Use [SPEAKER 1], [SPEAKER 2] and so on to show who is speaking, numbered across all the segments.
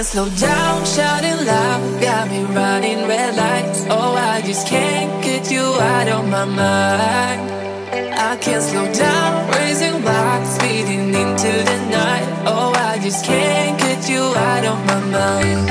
[SPEAKER 1] can't slow down, shouting loud, got me running red lights. Oh, I just can't get you out of my mind. I can't slow down, raising rocks, speeding into the night. Oh, I just can't get you out of my mind.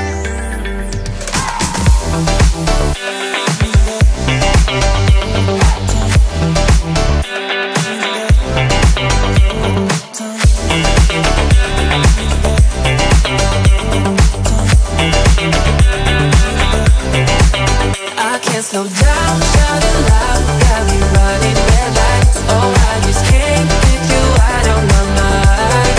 [SPEAKER 1] I can't slow down, shouting loud, got me running red lights. Oh, I just can't get you out of my mind.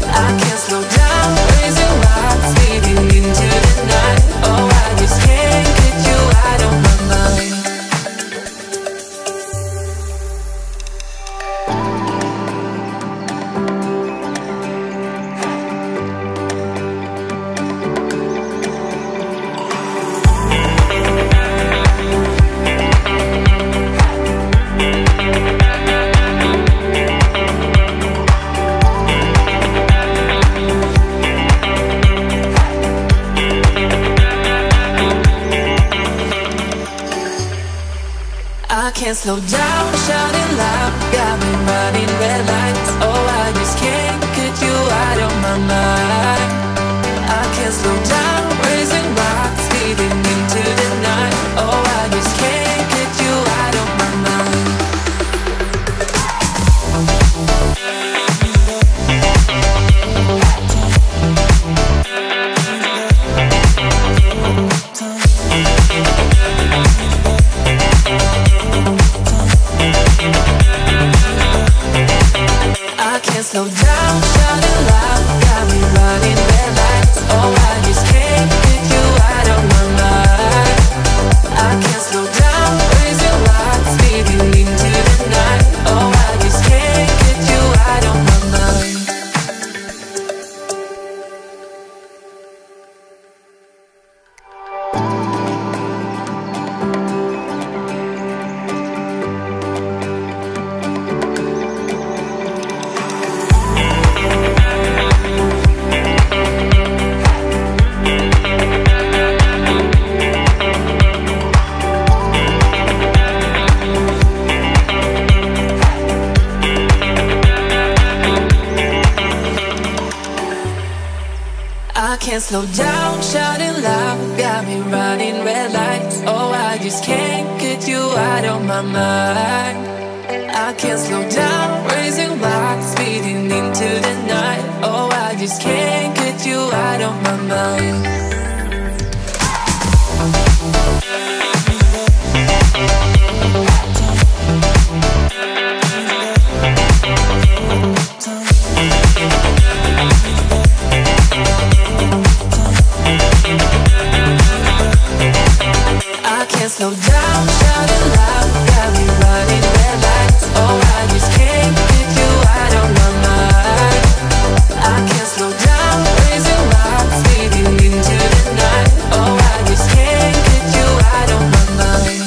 [SPEAKER 1] I can't slow down, raising rocks, speeding into the night. Oh, I just can't get you out of my mind. I can't slow down, shouting loud, got me running red lights. Oh, I just can't get you out of my mind. I can't slow down, raising rocks, speeding into the night. Oh, I just can't get you out of my mind. I can't slow down, shouting loud, got me running red lights. Oh, I just can't get you out of my mind. I can't slow down, raising rocks, speeding into the night. Oh, I just can't get you out of my mind. I can't slow down, shouting loud, got me running red lights. Oh, I just can't get you out of my mind. I can't slow down, raising rocks, speeding into the night. Oh, I just can't get you out of my mind. I can't slow down, shouting loud, got me running red lights. Oh, I just can't get you out of my mind. I can't slow down, raising rocks, speeding into the night. Oh, I just can't get you out of my mind.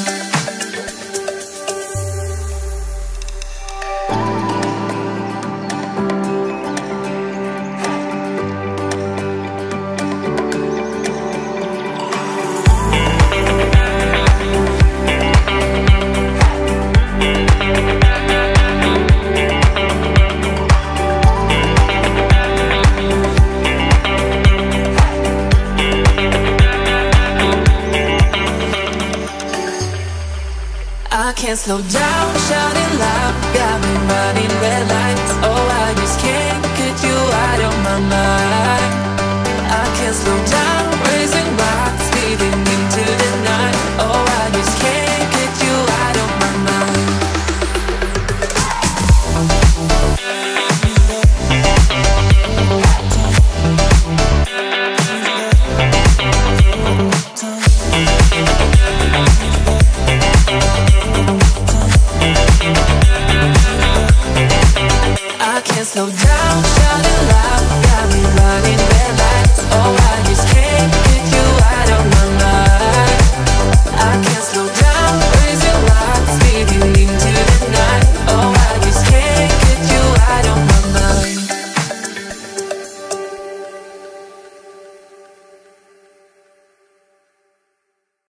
[SPEAKER 1] I can't slow down, shouting loud, got me running red lights. Oh, I just can't get you out of my mind. I can't slow down, raising rocks, speeding into the night. Oh, I just can't get you out of my mind. I can't slow down,